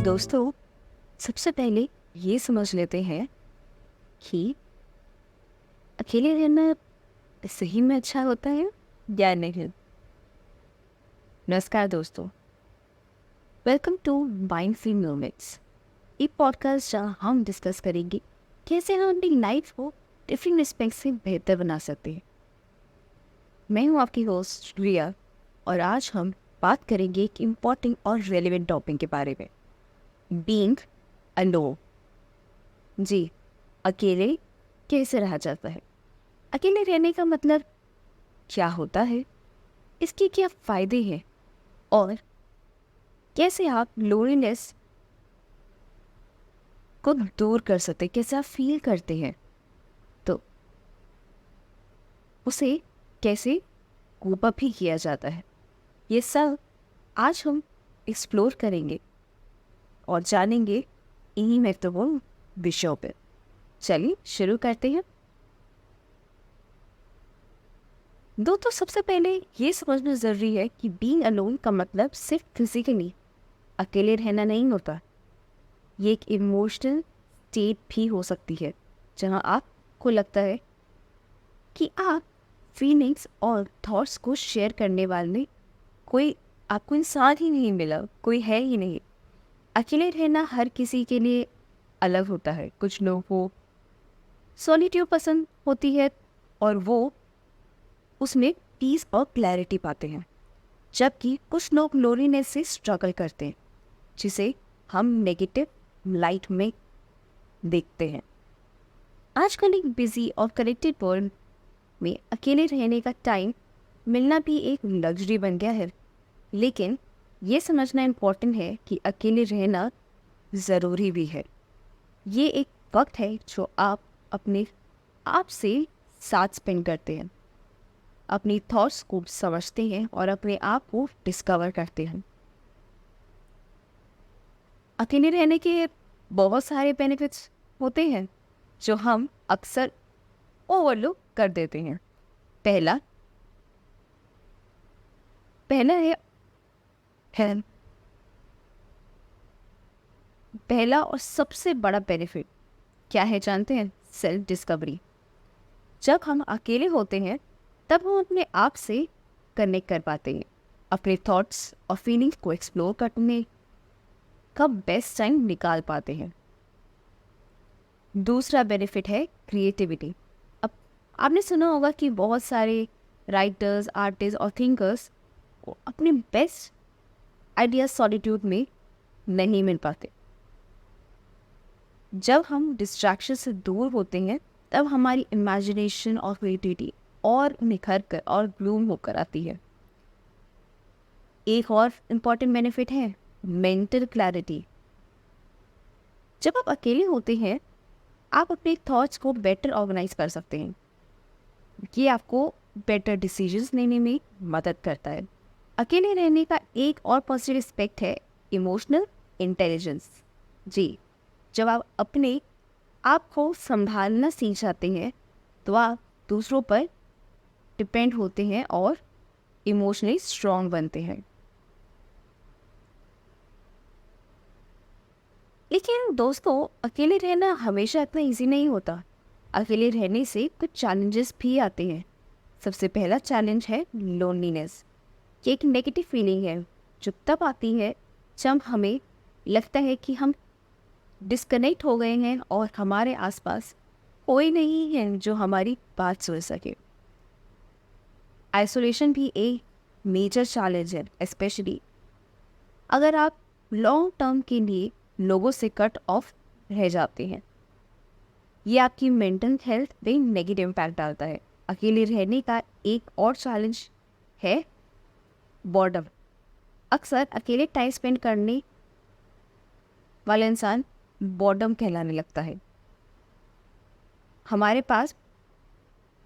दोस्तों, सबसे पहले ये समझ लेते हैं कि अकेले रहना सही में अच्छा होता है या नहीं। नमस्कार दोस्तों, वेलकम टू माइंडफुल मोमेंट्स, एक पॉडकास्ट जहाँ हम डिस्कस करेंगे कैसे हम अपनी लाइफ को डिफरेंट एस्पेक्ट से बेहतर बना सकते हैं। मैं हूँ आपकी होस्ट रिया और आज हम बात करेंगे एक इम्पॉर्टेंट और रेलिवेंट टॉपिक के बारे में, बीइंग अलोन। जी, अकेले कैसे रहा जाता है? अकेले रहने का मतलब क्या होता है? इसके क्या फ़ायदे हैं और कैसे आप लोनलीनेस को दूर कर सकते हैं, कैसे आप फील करते हैं, तो उसे कैसे कोप अप भी किया जाता है, ये सब आज हम एक्सप्लोर करेंगे और जानेंगे इन्हीं महत्वपूर्ण विषयों पर। चलिए शुरू करते हैं। तो सबसे पहले ये समझना ज़रूरी है कि बीइंग अलोन का मतलब सिर्फ फिजिकली अकेले रहना नहीं होता। ये एक इमोशनल स्टेट भी हो सकती है जहाँ आपको लगता है कि आप फीलिंग्स और थॉट्स को शेयर करने वाले कोई आपको इंसान ही नहीं मिला, कोई है ही नहीं। अकेले रहना हर किसी के लिए अलग होता है। कुछ लोगों को सॉलिट्यूड पसंद होती है और वो उसमें पीस और क्लैरिटी पाते हैं, जबकि कुछ लोग लोनलीनेस से स्ट्रगल करते हैं, जिसे हम नेगेटिव लाइट में देखते हैं। आजकल एक बिजी और कनेक्टेड वर्ल्ड में अकेले रहने का टाइम मिलना भी एक लग्जरी बन गया है, लेकिन ये समझना इम्पोर्टेंट है कि अकेले रहना ज़रूरी भी है। ये एक वक्त है जो आप अपने आप से साथ स्पेंड करते हैं, अपनी थॉट्स को समझते हैं और अपने आप को डिस्कवर करते हैं। अकेले रहने के बहुत सारे बेनिफिट्स होते हैं जो हम अक्सर ओवरलुक कर देते हैं। पहला है पहला और सबसे बड़ा बेनिफिट क्या है जानते हैं? Self discovery. जब हम अकेले होते हैं तब हम अपने आप से कनेक्ट कर पाते हैं, अपने थॉट्स और फीलिंग्स को एक्सप्लोर करने का बेस्ट टाइम निकाल पाते हैं। दूसरा बेनिफिट है क्रिएटिविटी। अब आपने सुना होगा कि बहुत सारे राइटर्स, आर्टिस्ट और थिंकर्स को अपने बेस्ट आइडियाज सॉलिट्यूड में नहीं मिल पाते। जब हम डिस्ट्रैक्शन से दूर होते हैं तब हमारी इमेजिनेशन और क्रिएटिविटी और निखर कर और ब्लूम होकर आती है। एक और इम्पॉर्टेंट बेनिफिट है मेंटल क्लैरिटी। जब आप अकेले होते हैं आप अपने थॉट्स को बेटर ऑर्गेनाइज कर सकते हैं। ये आपको बेटर डिसीजंस लेने में मदद करता है। अकेले रहने का एक और पॉजिटिव एस्पेक्ट है इमोशनल इंटेलिजेंस। जी, जब आप अपने आप को संभालना सीख जाते हैं तो आप दूसरों पर डिपेंड होते हैं और इमोशनली स्ट्रॉन्ग बनते हैं। लेकिन दोस्तों, अकेले रहना हमेशा इतना इजी नहीं होता। अकेले रहने से कुछ चैलेंजेस भी आते हैं। सबसे पहला चैलेंज है लोनलीनेस। ये एक नेगेटिव फीलिंग है जो तब आती है जब हमें लगता है कि हम डिस्कनेक्ट हो गए हैं और हमारे आसपास कोई नहीं है जो हमारी बात सुन सके। आइसोलेशन भी एक मेजर चैलेंज है, स्पेशली अगर आप लॉन्ग टर्म के लिए लोगों से कट ऑफ रह जाते हैं। ये आपकी मेंटल हेल्थ पे नेगेटिव इम्पैक्ट डालता है। अकेले रहने का एक और चैलेंज है बॉर्डम। अक्सर अकेले टाइम स्पेंड करने वाला इंसान बॉर्डम कहलाने लगता है। हमारे पास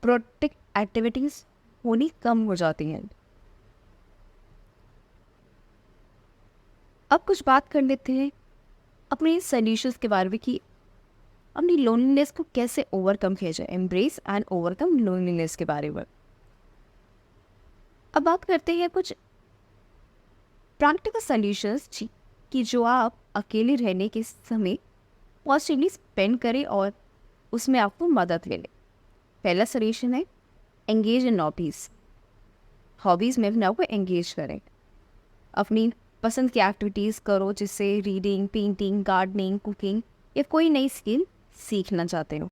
प्रोडक्टिव एक्टिविटीज़ होनी कम हो जाती हैं। अब कुछ बात कर लेते हैं अपने सॉल्यूशंस के बारे में कि अपनी लोनलीनेस को कैसे ओवरकम किया जाए। एम्ब्रेस एंड ओवरकम लोनलीनेस के बारे में अब बात करते हैं कुछ प्रैक्टिकल सॉल्यूशंस कि जो आप अकेले रहने के समय पॉजिटिवली स्पेंड करें और उसमें आपको मदद मिले। पहला सॉल्यूशन है एंगेज इन हॉबीज़। हॉबीज़ में अपने आप को एंगेज करें, अपनी पसंद की एक्टिविटीज़ करो, जिससे रीडिंग, पेंटिंग, गार्डनिंग, कुकिंग या कोई नई स्किल सीखना चाहते हो।